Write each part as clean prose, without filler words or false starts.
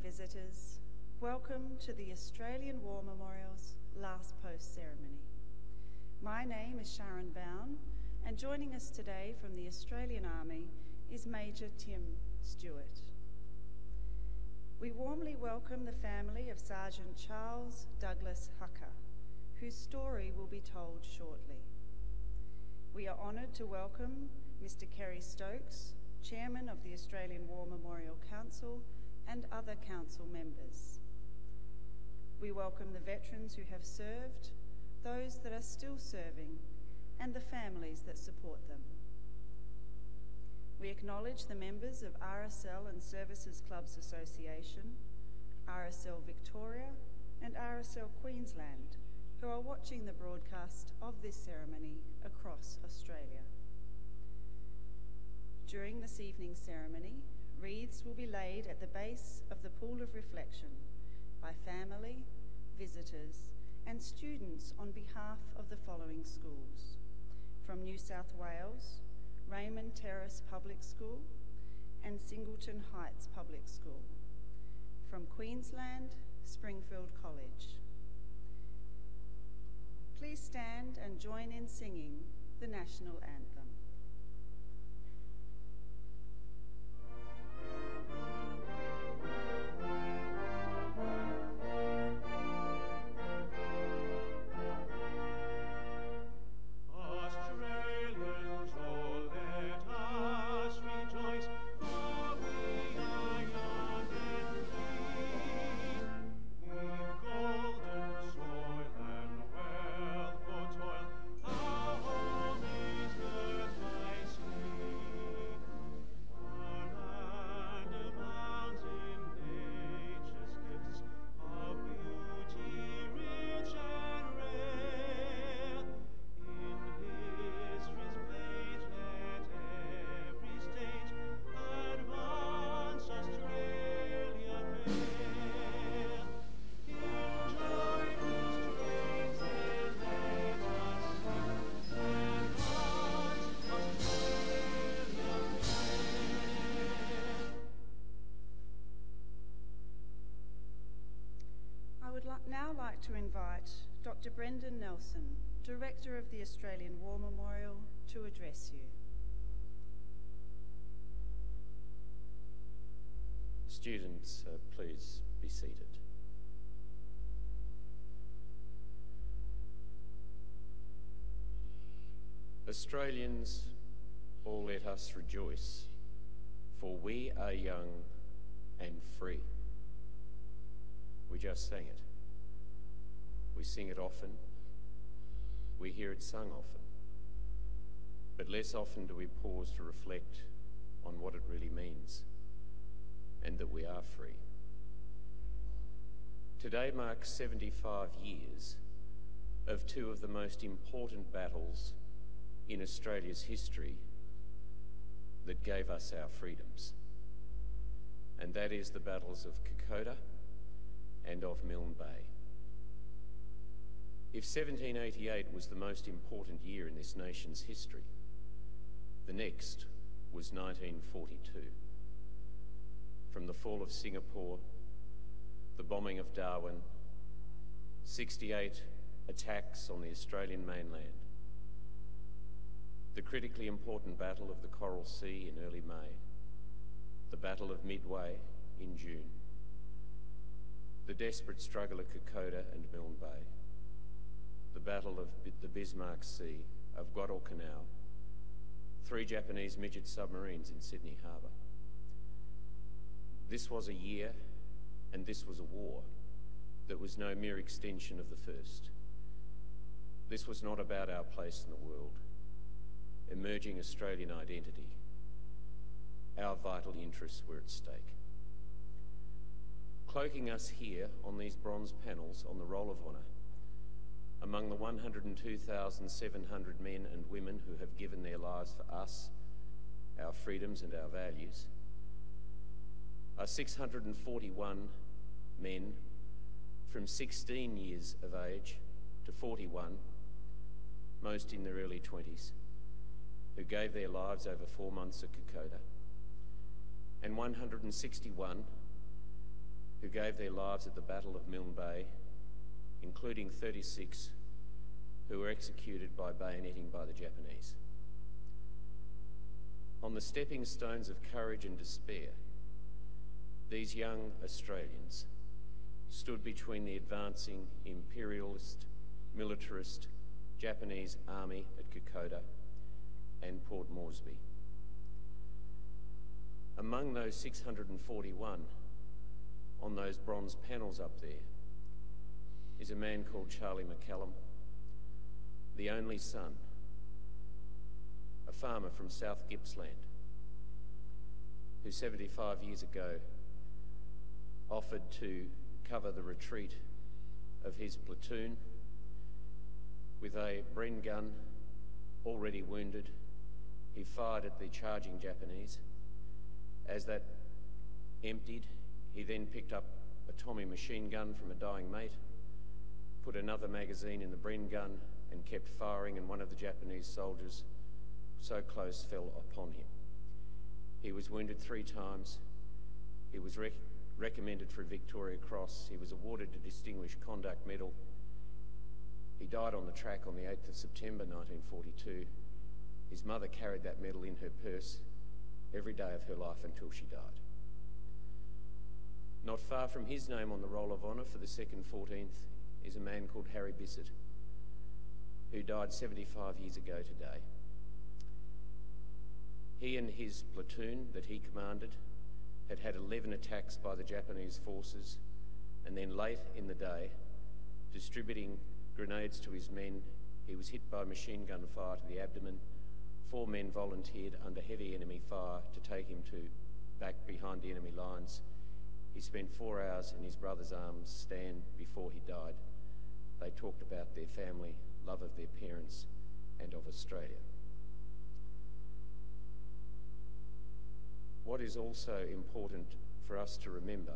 evening, visitors. Welcome to the Australian War Memorial's Last Post ceremony. My name is Sharon Bown, and joining us today from the Australian Army is Major Tim Stewart. We warmly welcome the family of Sergeant Charles Douglas Hucker, whose story will be told shortly. We are honoured to welcome Mr. Kerry Stokes, Chairman of the Australian War Memorial Council, and other council members. We welcome the veterans who have served, those that are still serving, and the families that support them. We acknowledge the members of RSL and Services Clubs Association, RSL Victoria, and RSL Queensland, who are watching the broadcast of this ceremony across Australia. During this evening's ceremony, wreaths will be laid at the base of the Pool of Reflection by family, visitors, and students on behalf of the following schools. From New South Wales, Raymond Terrace Public School and Singleton Heights Public School. From Queensland, Springfield College. Please stand and join in singing the national anthem. Now like to invite Dr. Brendan Nelson, Director of the Australian War Memorial, to address you. Students, please be seated. Australians, all let us rejoice, for we are young and free. We just sang it. We sing it often, we hear it sung often, but less often do we pause to reflect on what it really means, and that we are free. Today marks 75 years of two of the most important battles in Australia's history that gave us our freedoms, and that is the battles of Kokoda and of Milne Bay. If 1788 was the most important year in this nation's history, the next was 1942. From the fall of Singapore, the bombing of Darwin, 68 attacks on the Australian mainland, the critically important Battle of the Coral Sea in early May, the Battle of Midway in June, the desperate struggle at Kokoda and Milne Bay, the Battle of the Bismarck Sea, of Guadalcanal, 3 Japanese midget submarines in Sydney Harbour. This was a year, and this was a war, that was no mere extension of the first. This was not about our place in the world, emerging Australian identity. Our vital interests were at stake. Cloaking us here on these bronze panels on the Roll of Honour, among the 102,700 men and women who have given their lives for us, our freedoms and our values, are 641 men from 16 years of age to 41, most in their early 20s, who gave their lives over 4 months at Kokoda, and 161 who gave their lives at the Battle of Milne Bay, including 36 who were executed by bayoneting by the Japanese. On the stepping stones of courage and despair, these young Australians stood between the advancing imperialist, militarist Japanese army at Kokoda and Port Moresby. Among those 641 on those bronze panels up there is a man called Charlie McCallum, the only son, a farmer from South Gippsland, who 75 years ago offered to cover the retreat of his platoon with a Bren gun, already wounded. He fired at the charging Japanese. As that emptied, he then picked up a Tommy machine gun from a dying mate, put another magazine in the Bren gun and kept firing, and one of the Japanese soldiers so close fell upon him. He was wounded 3 times. He was recommended for a Victoria Cross. He was awarded a Distinguished Conduct Medal. He died on the track on the 8th of September 1942. His mother carried that medal in her purse every day of her life until she died. Not far from his name on the Roll of Honour for the 2nd 14th is a man called Harry Bissett, who died 75 years ago today. He and his platoon that he commanded had 11 attacks by the Japanese forces, and then late in the day, distributing grenades to his men, he was hit by machine gun fire to the abdomen. 4 men volunteered under heavy enemy fire to take him back behind the enemy lines. He spent 4 hours in his brother's arms, Stan, before he died. They talked about their family, love of their parents, and of Australia. What is also important for us to remember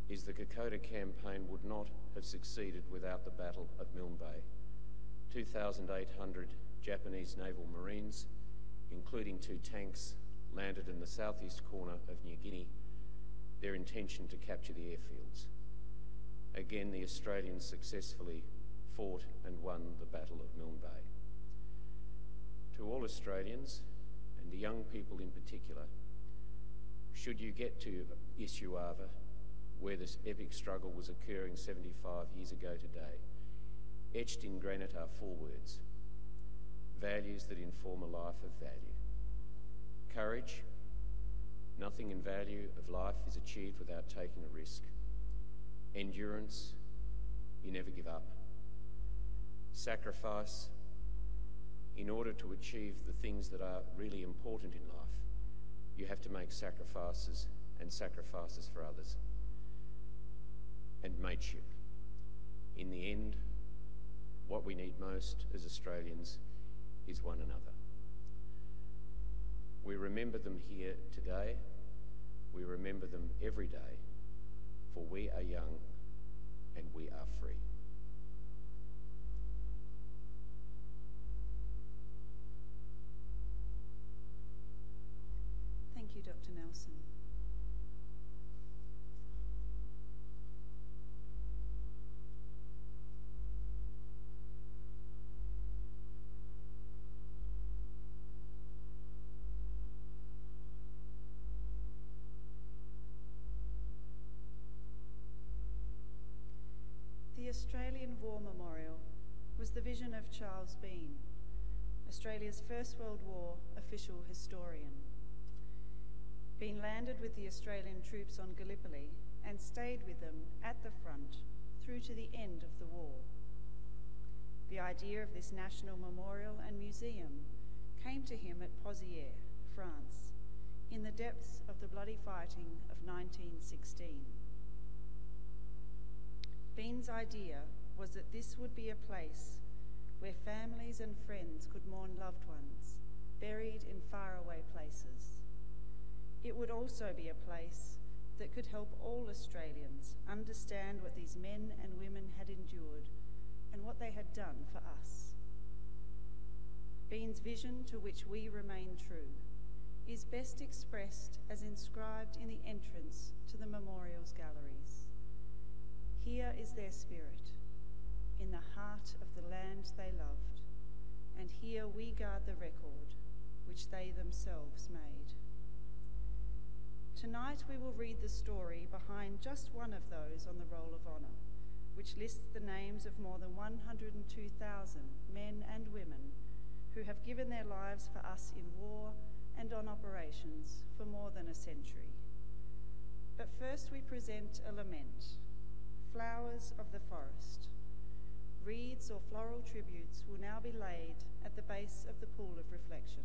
is the Kokoda campaign would not have succeeded without the Battle of Milne Bay. 2,800 Japanese naval marines, including 2 tanks, landed in the southeast corner of New Guinea, their intention to capture the airfields. Again, the Australians successfully fought and won the Battle of Milne Bay. To all Australians, and the young people in particular, should you get to Isuava, where this epic struggle was occurring 75 years ago today, etched in granite are 4 words: values that inform a life of value. Courage: nothing in value of life is achieved without taking a risk. Endurance: you never give up. Sacrifice: in order to achieve the things that are really important in life, you have to make sacrifices, and sacrifices for others. And mateship: in the end, what we need most as Australians is one another. We remember them here today. We remember them every day, for we are young and we are free. Thank you, Dr. Nelson. The Australian War Memorial was the vision of Charles Bean, Australia's First World War official historian. Bean landed with the Australian troops on Gallipoli and stayed with them at the front through to the end of the war. The idea of this national memorial and museum came to him at Pozières, France, in the depths of the bloody fighting of 1916. Bean's idea was that this would be a place where families and friends could mourn loved ones buried in faraway places. It would also be a place that could help all Australians understand what these men and women had endured and what they had done for us. Bean's vision, to which we remain true, is best expressed as inscribed in the entrance to the memorial's galleries. Here is their spirit, in the heart of the land they loved, and here we guard the record which they themselves made. Tonight we will read the story behind just one of those on the Roll of Honour, which lists the names of more than 102,000 men and women who have given their lives for us in war and on operations for more than a century. But first we present a lament, Flowers of the Forest. Wreaths or floral tributes will now be laid at the base of the pool of reflection.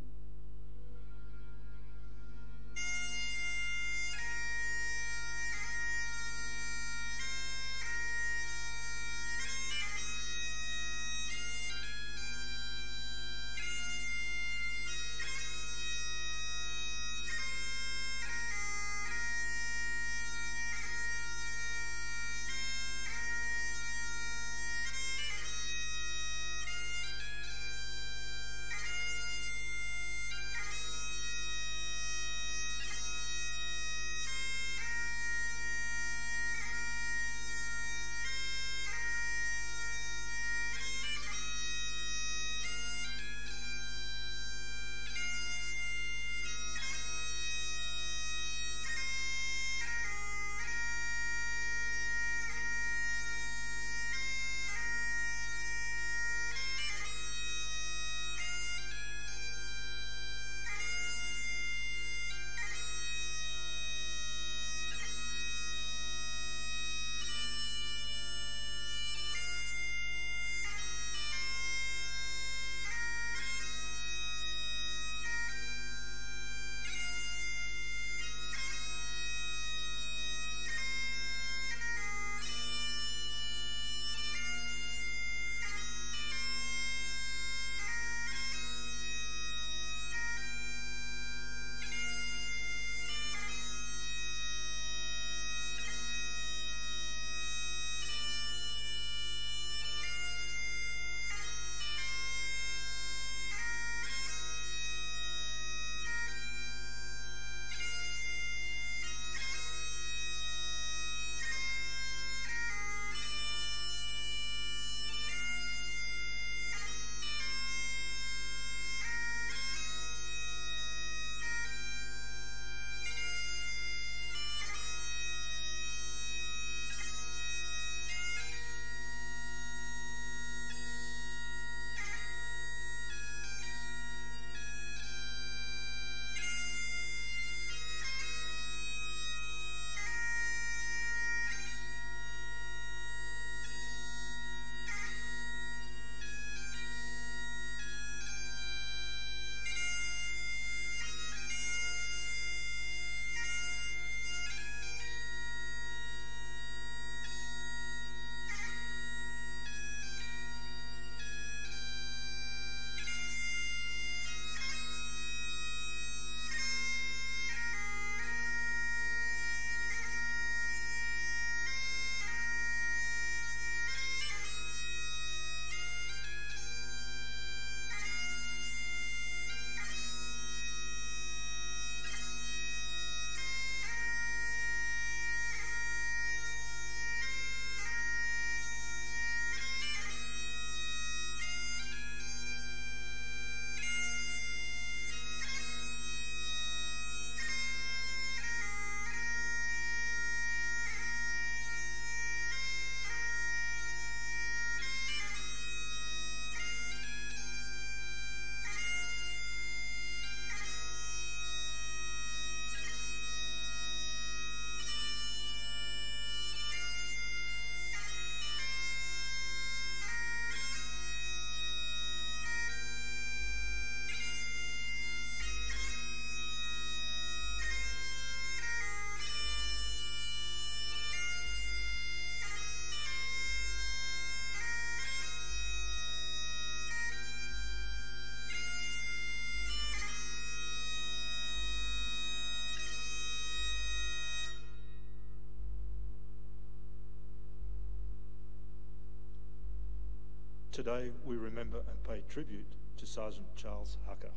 Today we remember and pay tribute to Sergeant Charles Hucker.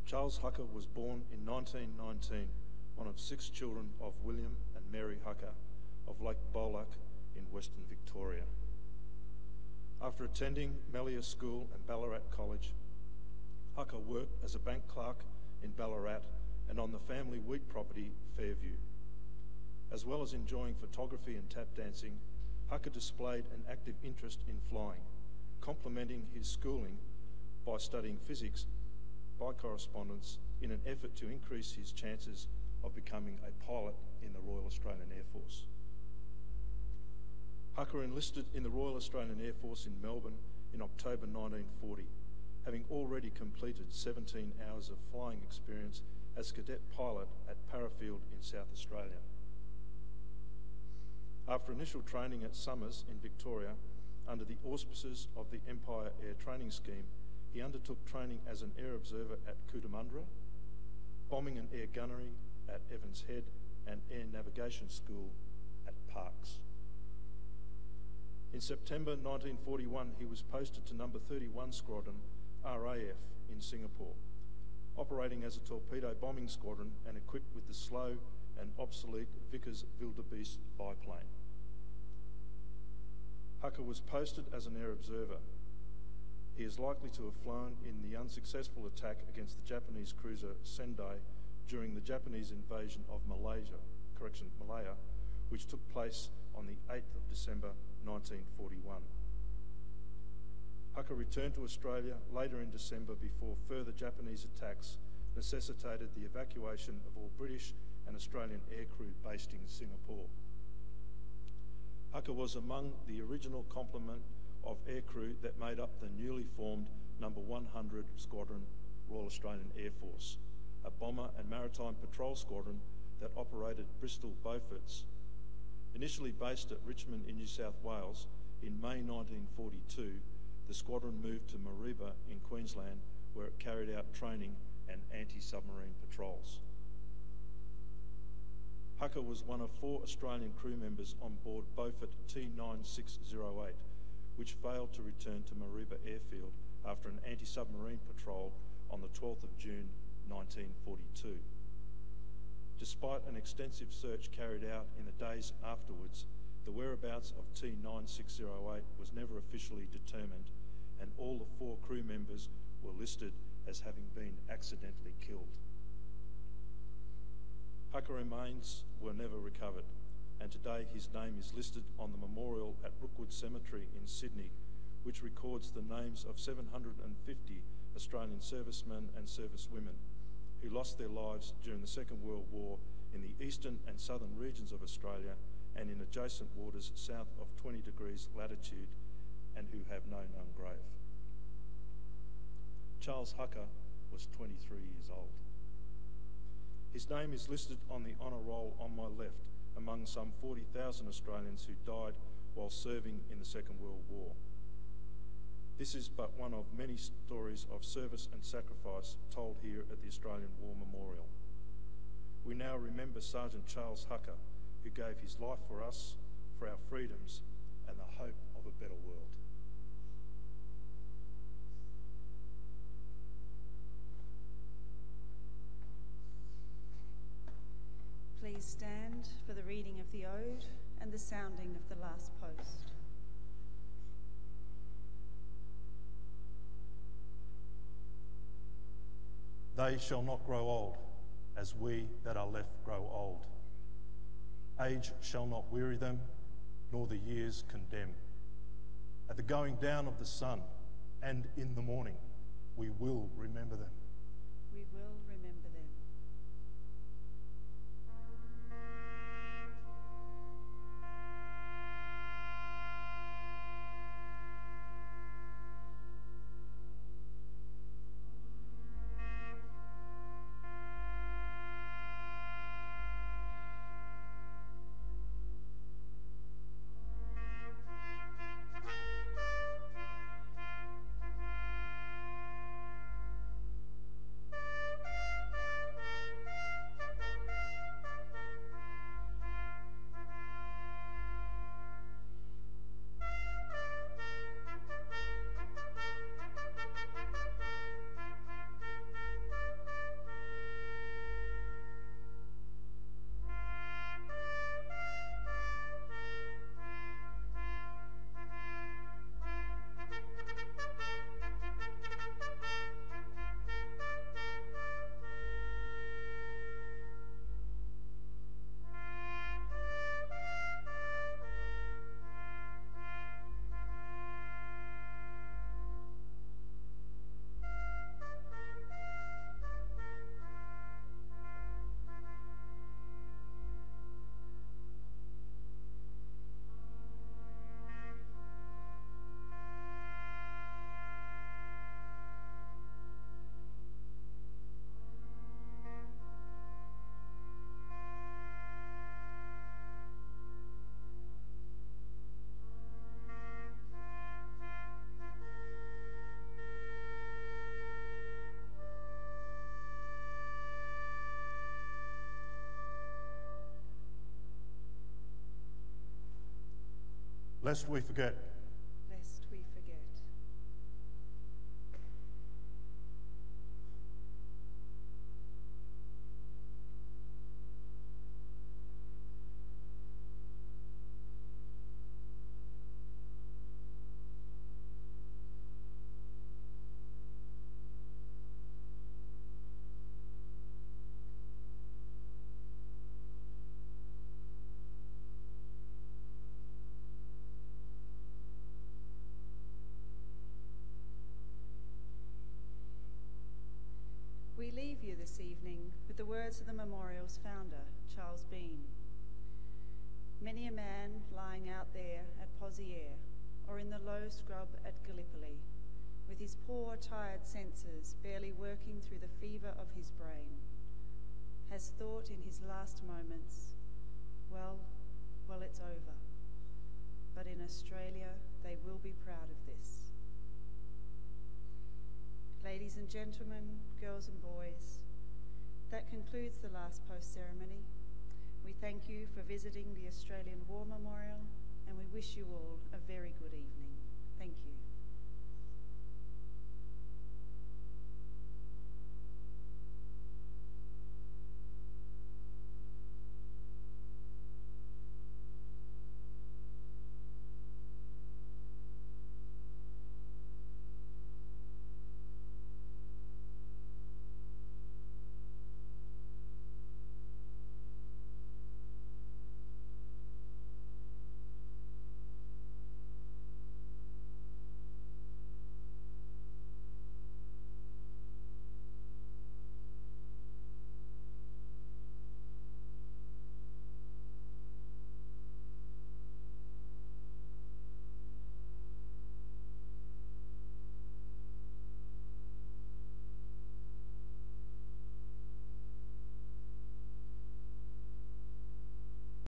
Charles Hucker was born in 1919, one of 6 children of William and Mary Hucker of Lake Bolac in Western Victoria. After attending Mellier School and Ballarat College, Hucker worked as a bank clerk in Ballarat and on the family wheat property Fairview. As well as enjoying photography and tap dancing, Hucker displayed an active interest in flying, complementing his schooling by studying physics by correspondence in an effort to increase his chances of becoming a pilot in the Royal Australian Air Force. Hucker enlisted in the Royal Australian Air Force in Melbourne in October 1940, having already completed 17 hours of flying experience as cadet pilot at Parafield in South Australia. After initial training at Summers in Victoria, under the auspices of the Empire Air Training Scheme, he undertook training as an air observer at Cootamundra, bombing and air gunnery at Evans Head, and air navigation school at Parkes. In September 1941, he was posted to number 31 Squadron, RAF, in Singapore, operating as a torpedo bombing squadron and equipped with the slow and obsolete Vickers Wildebeest biplane. Hucker was posted as an air observer. He is likely to have flown in the unsuccessful attack against the Japanese cruiser Sendai during the Japanese invasion of Malaya, which took place on the 8th of December 1941. Hucker returned to Australia later in December before further Japanese attacks necessitated the evacuation of all British and Australian aircrew based in Singapore. Hucker was among the original complement of aircrew that made up the newly formed No. 100 Squadron, Royal Australian Air Force, a bomber and maritime patrol squadron that operated Bristol Beauforts. Initially based at Richmond in New South Wales, in May 1942, the squadron moved to Mareeba in Queensland, where it carried out training and anti-submarine patrols. Hucker was one of 4 Australian crew members on board Beaufort T-9608, which failed to return to Mareeba Airfield after an anti-submarine patrol on the 12th of June 1942. Despite an extensive search carried out in the days afterwards, the whereabouts of T-9608 was never officially determined, and all the 4 crew members were listed as having been accidentally killed. Hucker remains were never recovered, and today his name is listed on the memorial at Brookwood Cemetery in Sydney, which records the names of 750 Australian servicemen and servicewomen who lost their lives during the Second World War in the eastern and southern regions of Australia and in adjacent waters south of 20 degrees latitude, and who have no known grave. Charles Hucker was 23 years old. His name is listed on the honour roll on my left among some 40,000 Australians who died while serving in the Second World War. This is but one of many stories of service and sacrifice told here at the Australian War Memorial. We now remember Sergeant Charles Hucker, who gave his life for us, for our freedoms, and the hope of a better world. Please stand for the reading of the Ode and the sounding of the last post. They shall not grow old, as we that are left grow old. Age shall not weary them, nor the years condemn. At the going down of the sun and in the morning, we will remember them. We will remember them. lest we forget. Lest we forget. We leave you this evening with the words of the memorial's founder, Charles Bean. Many a man lying out there at Pozières or in the low scrub at Gallipoli, with his poor, tired senses barely working through the fever of his brain, has thought in his last moments, well, it's over. But in Australia, they will be proud of this. Ladies and gentlemen, girls and boys, that concludes the last post ceremony. We thank you for visiting the Australian War Memorial, and we wish you all a very good evening. Thank you.